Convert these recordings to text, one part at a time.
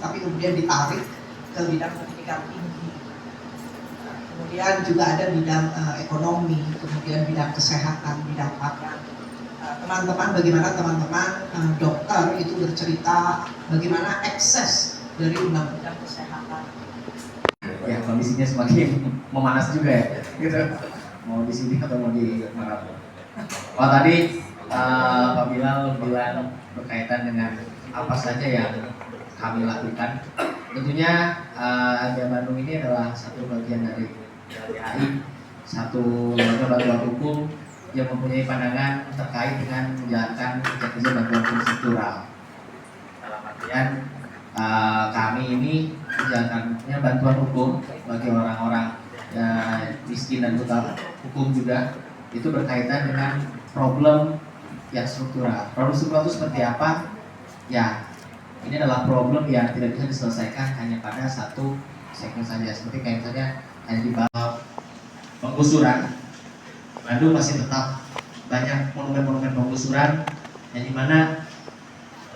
tapi kemudian ditarik ke bidang pendidikan tinggi. Kemudian juga ada bidang ekonomi, kemudian bidang kesehatan, bidang pangan. Teman-teman, bagaimana teman-teman dokter itu bercerita bagaimana akses dari undang-undang kesehatan. Ya, kondisinya semakin memanas juga ya, gitu. Mau di sini atau mau di mana? Wah, tadi Pak Bilal bilang berkaitan dengan apa saja yang kami lakukan. Tentunya Adia Bandung ini adalah satu bagian dari LBHI, satu lembaga bantuan hukum yang mempunyai pandangan terkait dengan menjalankan kerja-kerja bantuan hukum struktural. Dalam artian kami ini menjalankannya bantuan hukum bagi orang-orang miskin dan buta hukum juga, itu berkaitan dengan problem yang struktural. Problem struktural itu seperti apa? Ya, ini adalah problem yang tidak bisa diselesaikan hanya pada satu segmen saja. Seperti kayak misalnya hanya di bawah penggusuran, Bandung masih tetap banyak monumen-monumen penggusuran yang dimana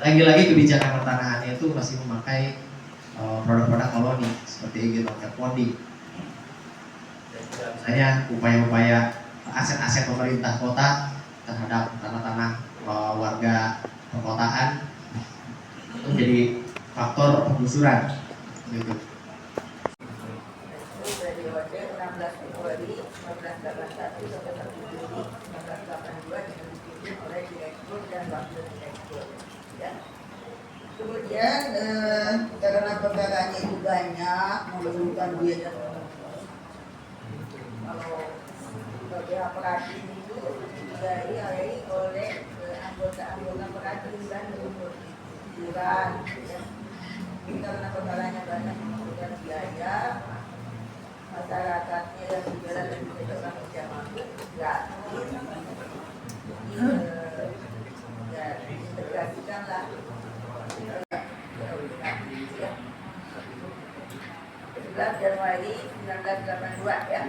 lagi-lagi kebijakan pertanahannya itu masih memakai produk-produk koloni seperti Igor Pondi. Dan juga misalnya upaya-upaya aset-aset pemerintah kota terhadap tanah-tanah warga perkotaan itu jadi faktor penggusuran gitu. Periode 16 Februari 1981 sampai 1 Juli 1982 dipimpin oleh direktur dan wakil direktur. Ya. Kemudian karena perkaranya itu banyak, memerlukan biaya. Kalau bagian perhatian itu dibiayai oleh anggota-anggota perhatian dan iuran. Ya. Karena perkaranya banyak memerlukan biaya, masyarakatnya yang berjalan dan bisa kerja mampu gratis. Jadi integrasikanlah 11 Januari 1982 ya.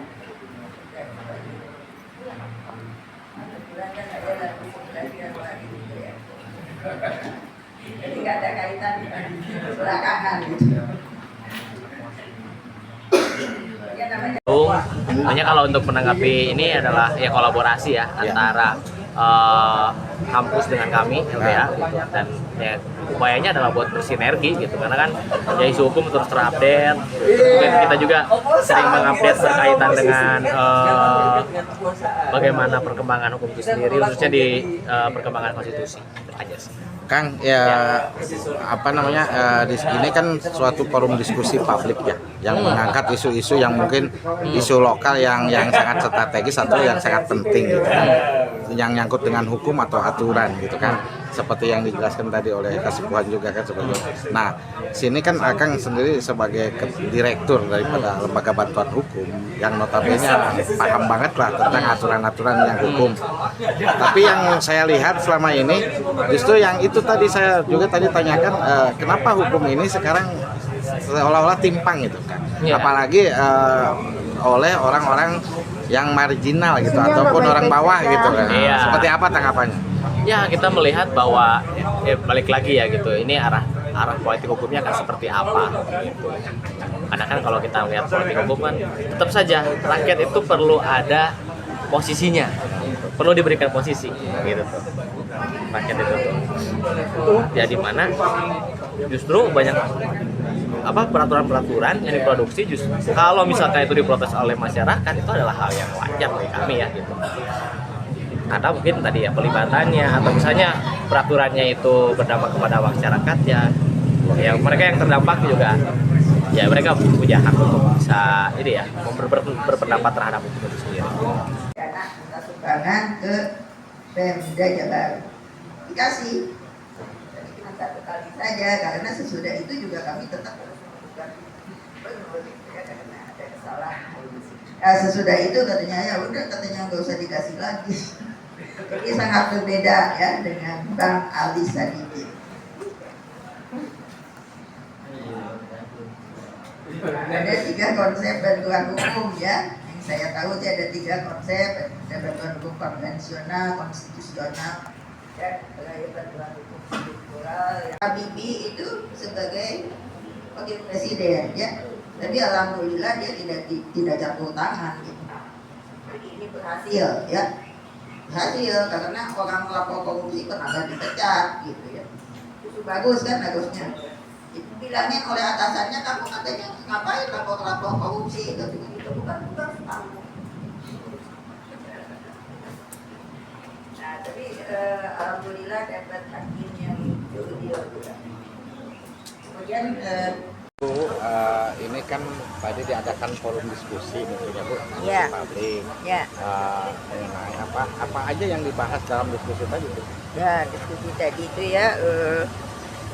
Bulan kan ada lagu 11 Januari gitu ya. Jadi nggak ada kaitan belakangan gitu. Hanya kalau untuk menanggapi ini adalah ya kolaborasi ya antara kampus dengan kami LBH gitu, dan ya upayanya adalah buat bersinergi gitu, karena kan ya isu hukum terus terupdate. Mungkin kita juga sering mengupdate berkaitan dengan bagaimana perkembangan hukum itu sendiri, khususnya di perkembangan konstitusi. Itu aja sih. Kang, ya apa namanya, ini kan suatu forum diskusi publik ya, yang mengangkat isu-isu yang mungkin isu lokal yang sangat strategis atau yang sangat penting gitu kan, yang nyangkut dengan hukum atau aturan gitu kan, seperti yang dijelaskan tadi oleh Kasipuhan juga kan sebagai. Nah, sini kan Akang sendiri sebagai direktur daripada lembaga bantuan hukum yang notabene paham banget lah tentang aturan-aturan yang hukum. Tapi yang saya lihat selama ini justru yang itu tadi saya juga tadi tanyakan, kenapa hukum ini sekarang seolah-olah timpang gitu kan, apalagi oleh orang-orang yang marginal gitu ataupun orang bawah gitu kan. Seperti apa tanggapannya? Ya, kita melihat bahwa balik lagi ya gitu, ini arah politik hukumnya akan seperti apa gitu. Karena kan kalau kita melihat politik hukum kan tetap saja rakyat itu perlu ada posisinya, perlu diberikan posisi gitu tuh. Rakyat itu tuh ya di mana justru banyak peraturan-peraturan yang diproduksi, justru kalau misalkan itu diprotes oleh masyarakat itu adalah hal yang wajar bagi kami ya gitu. Atau mungkin tadi ya pelibatannya, atau misalnya peraturannya itu berdampak kepada masyarakat ya mereka yang terdampak juga ya mereka punya hak untuk bisa ini ya berpendapat terhadap hukum itu sendiri. Karena minta sumbangan ke Pemda Jabar dikasih, jadi cuma 1 kali saja, karena sesudah itu juga kami tetap melakukan karena ada kesalahan. Nah, sesudah itu katanya ya udah, katanya nggak usah dikasih lagi. Jadi sangat berbeda ya dengan Bang Ali Sadikin. Ada 3 konsep bantuan hukum ya. Yang saya tahu sih ada 3 konsep. Ada bantuan hukum konvensional, konstitusional, dan bantuan hukum struktural. Habibie itu sebagai wakil presiden ya. Tapi alhamdulillah dia tidak jatuh tangan gitu. Jadi ini berhasil ya. Berhasil karena orang melapor korupsi pernah dipecat gitu ya. Itu bagus kan harusnya. Itu bilangin oleh atasannya, kamu katanya ngapain lapor korupsi gitu. Itu bukan tahu. Nah, tapi alhamdulillah dapat hakim yang jujur juga. Kemudian Bu, ini kan tadi diadakan forum diskusi mungkin ya Bu, Ya. publik ya, mengenai apa aja yang dibahas dalam diskusi tadi Bu? ya diskusi tadi itu ya.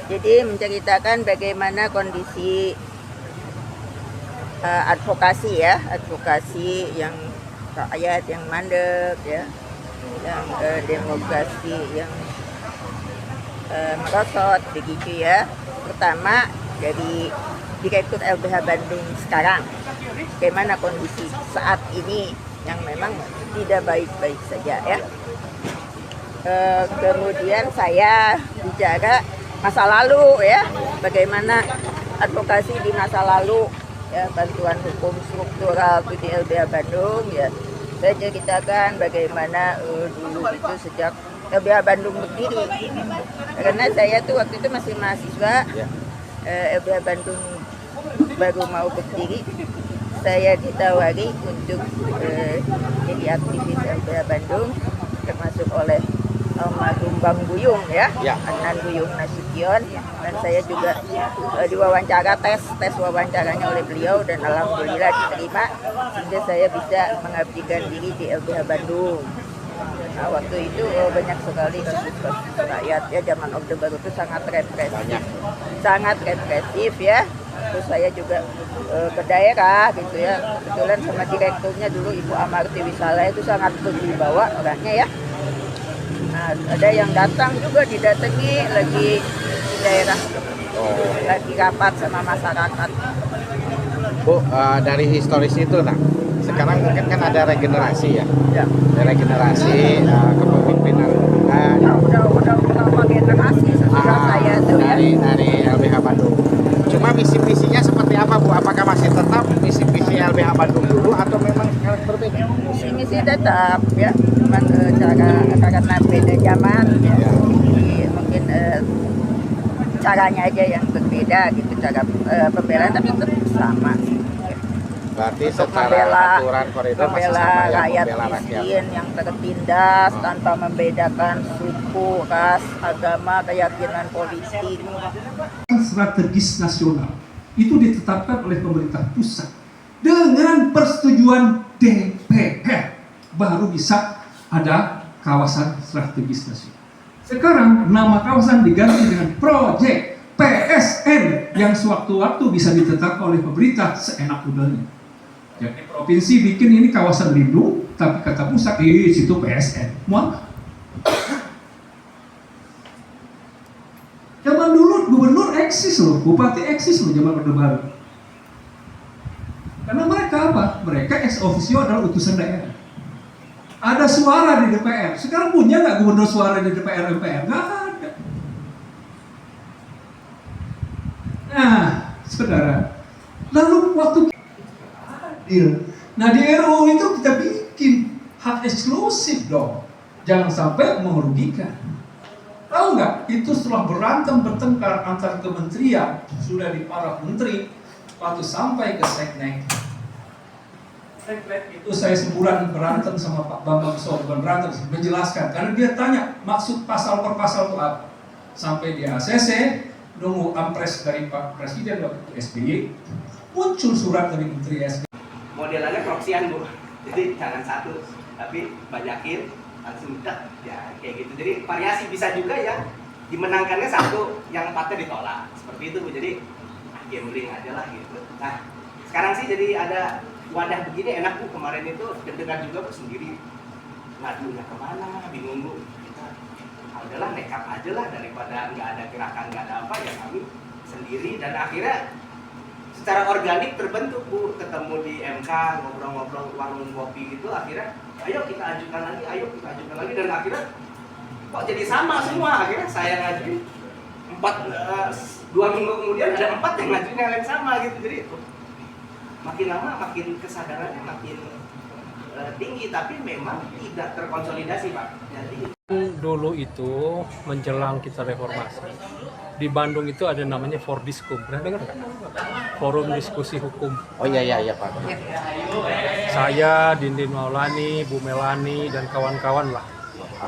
Jadi menceritakan bagaimana kondisi advokasi ya, advokasi yang rakyat yang mandek ya, yang demokrasi yang merosot begitu ya. Pertama dari Direktur LBH Bandung sekarang, bagaimana kondisi saat ini yang memang tidak baik-baik saja ya. Kemudian saya bicara masa lalu ya, bagaimana advokasi di masa lalu ya, bantuan hukum struktural di LBH Bandung ya. Saya ceritakan bagaimana dulu itu sejak LBH Bandung berdiri, karena saya tuh waktu itu masih mahasiswa. LBH Bandung baru mau berdiri, saya ditawari untuk jadi aktivis LBH Bandung, termasuk oleh almarhum Bang Buyung ya, Adnan Buyung Nasution, dan saya juga diwawancara, tes wawancaranya oleh beliau, dan alhamdulillah diterima sehingga saya bisa mengabdikan diri di LBH Bandung. Nah, waktu itu banyak sekali kasus-kasus rakyat ya, zaman Orde Baru itu sangat represif ya. Terus saya juga ke daerah gitu ya, kebetulan sama direkturnya dulu Ibu Amarti Wisala itu sangat berwibawa orangnya ya. Nah, ada yang datang juga, didatangi lagi di daerah, lagi rapat sama masyarakat. Bu, dari historis itu nah, sekarang mungkin kan ada regenerasi ya, ada regenerasi kepemimpinan udah generasi sesudah saya tuh ya. dari LBH Bandung. Cuma misi-misinya seperti apa Bu? Apakah masih tetap misi-misi LBH Bandung dulu atau memang berbeda? Misi tetap ya, cuman karena beda zaman ya. Jadi mungkin caranya aja yang berbeda gitu, cara pembelaan, tapi tetap sama sih. Berarti Untuk secara aturan koridor masih membela sama ya, rakyat membela rakyat. miskin yang tertindas tanpa membedakan suku, ras, agama, keyakinan politik. Strategis nasional itu ditetapkan oleh pemerintah pusat dengan persetujuan DPR, baru bisa ada kawasan strategis nasional. Sekarang nama kawasan diganti dengan proyek PSN yang sewaktu-waktu bisa ditetapkan oleh pemerintah seenak udahnya. Jadi provinsi bikin ini kawasan lindung, tapi kata pusat situ PSN. Muat. Zaman dulu gubernur eksis loh, bupati eksis loh zaman Orde Baru. Karena mereka apa? Mereka ex officio adalah utusan daerah. Ada suara di DPR. Sekarang punya nggak gubernur suara di DPR MPR? Nggak ada. Nah, saudara, lalu waktu adil. Nah, di RUU itu kita bikin hak eksklusif dong. Jangan sampai merugikan. Tahu nggak? Itu setelah berantem bertengkar antar kementerian, sudah di para menteri, waktu sampai ke Seknek. Seknek itu saya sebulan berantem sama Pak Bambang Soban, berantem menjelaskan karena dia tanya maksud pasal per pasal itu apa. Sampai di ACC, nunggu ampres dari Pak Presiden waktu itu SBY, muncul surat dari Menteri SBY. Modelannya proksian Bu, jadi jangan satu tapi banyakin langsung udah ya kayak gitu. Jadi variasi, bisa juga ya dimenangkannya satu, yang empatnya ditolak seperti itu Bu. Jadi gambling aja lah gitu. Nah sekarang sih jadi ada wadah begini enak Bu. Kemarin itu deg-degan juga Bu sendiri, ngadunya kemana bingung Bu. Kita adalah nekat aja lah, daripada nggak ada gerakan, nggak ada apa ya kami sendiri. Dan akhirnya secara organik terbentuk Bu, ketemu di MK, ngobrol-ngobrol warung kopi gitu, akhirnya ayo kita ajukan lagi, dan akhirnya kok jadi sama semua. Akhirnya saya ngajuin 2 minggu kemudian ada 4 yang ngajuin hal yang sama gitu. Jadi makin lama makin kesadarannya makin tinggi, tapi memang tidak terkonsolidasi Pak. Jadi dulu itu menjelang kita reformasi di Bandung itu ada namanya Fordiskum, pernah dengar nggak? Forum Diskusi Hukum. Oh iya Pak. Saya, Dindin Maulani, Bu Melani dan kawan-kawan lah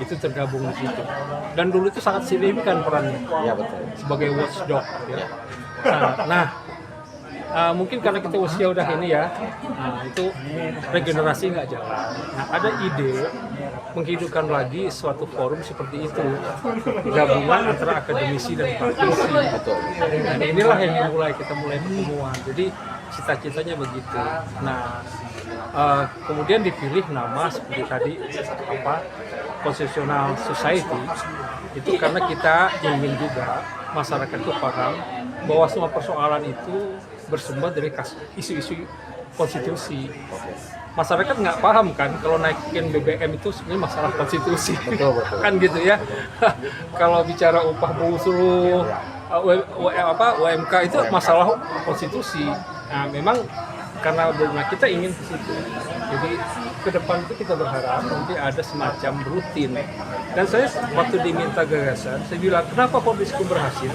itu tergabung di situ. Dan dulu itu sangat signifikan perannya. Iya betul. Sebagai watchdog. Ya. Mungkin karena kita usia udah ini ya, itu regenerasi nggak jalan. Nah, ada ide menghidupkan lagi suatu forum seperti itu, gabungan antara akademisi dan praktisi. Dan inilah yang kita mulai pertemuan. Jadi cita-citanya begitu. Nah, kemudian dipilih nama seperti tadi Constitutional Society itu karena kita ingin juga masyarakat itu paham bahwa semua persoalan itu bersumber dari isu-isu konstitusi. Masyarakat nggak paham kan kalau naikin BBM itu sebenarnya masalah konstitusi. Betul. Kan gitu ya. Kalau bicara upah buruh, UMK itu masalah konstitusi. Nah, memang karena kita ingin ke situ. Jadi ke depan itu kita berharap nanti ada semacam rutin. Dan saya waktu diminta gagasan, saya bilang kenapa Fordiskum berhasil?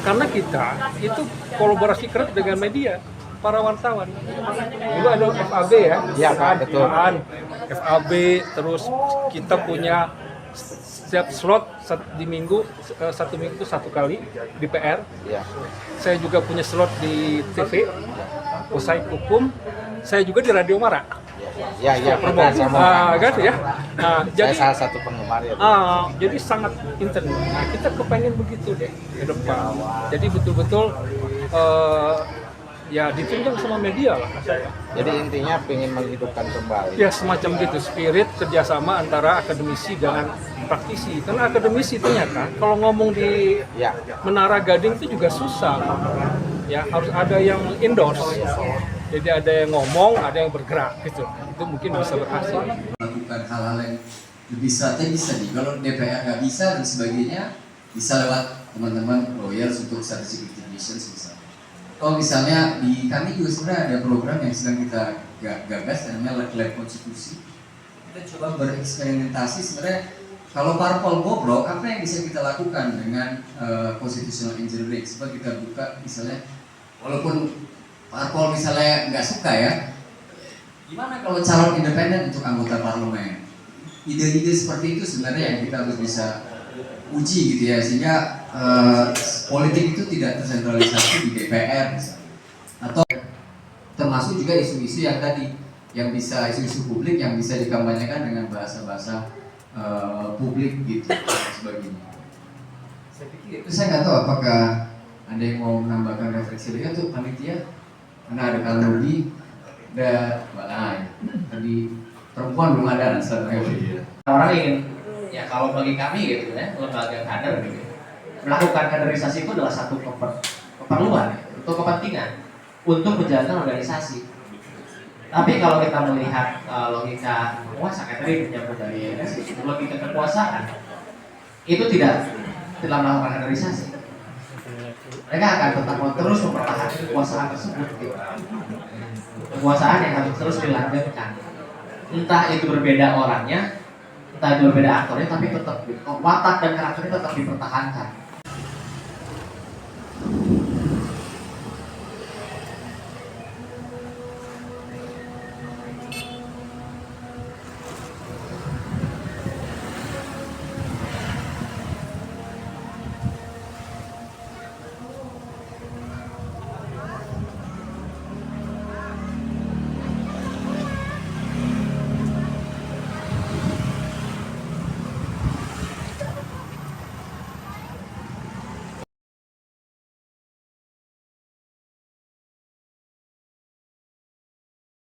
Karena kita itu kolaborasi keras dengan media, para wartawan. Dulu ada FAB ya, Iya Pak, betul. FAB, terus kita punya setiap slot di minggu, satu minggu itu 1 kali di PR. Iya. Saya juga punya slot di TV, Usai Hukum. Saya juga di Radio Mara. Iya, pernah sama. Kan ya. Nah, Saya salah satu penggemar ya. jadi sangat intens. Nah, kita kepengen begitu deh ke depan. Jadi betul-betul ya ditunjang sama media lah saya. Jadi intinya ingin menghidupkan kembali. Ya semacam gitu, spirit kerjasama antara akademisi dengan praktisi. Karena akademisi ternyata kalau ngomong di Menara Gading itu juga susah. Ya harus ada yang endorse. Jadi ada yang ngomong, ada yang bergerak gitu. Itu mungkin bisa berhasil. Melakukan hal-hal yang lebih strategis tadi. Kalau DPR nggak bisa dan sebagainya, bisa lewat teman-teman lawyers untuk strategic litigations misalnya. Kalau misalnya di kami juga sebenarnya ada program yang sedang kita gagas, namanya Lab Konstitusi. Kita coba bereksperimentasi sebenarnya kalau parpol bobrok, apa yang bisa kita lakukan dengan constitutional engineering? Coba kita buka misalnya, walaupun parpol misalnya nggak suka ya, gimana kalau calon independen untuk anggota parlemen? Ide-ide seperti itu sebenarnya yang kita harus bisa uji gitu ya, sehingga politik itu tidak tersentralisasi di DPR misalnya. Atau termasuk juga isu-isu yang tadi, yang bisa isu-isu publik yang bisa dikampanyekan dengan bahasa-bahasa publik gitu dan sebagainya. Saya pikir itu, saya nggak tahu apakah ada yang mau menambahkan refleksi lagi tuh panitia, karena ada Kaludi, ada Mbak Lai, tadi perempuan belum ada sebenarnya. Orang ingin, ya kalau bagi kami gitu ya, lembaga kader gitu, melakukan kaderisasi itu adalah satu keperluan untuk kepentingan untuk menjalankan organisasi. Tapi kalau kita melihat logika penguasa, kayak tadi menyambut dari logika kekuasaan, itu tidak melakukan kaderisasi. Mereka akan tetap terus mempertahankan kekuasaan tersebut gitu. Kekuasaan yang harus terus dilanjutkan. Entah itu berbeda orangnya, entah itu berbeda aktornya, tapi tetap watak dan karakternya tetap dipertahankan.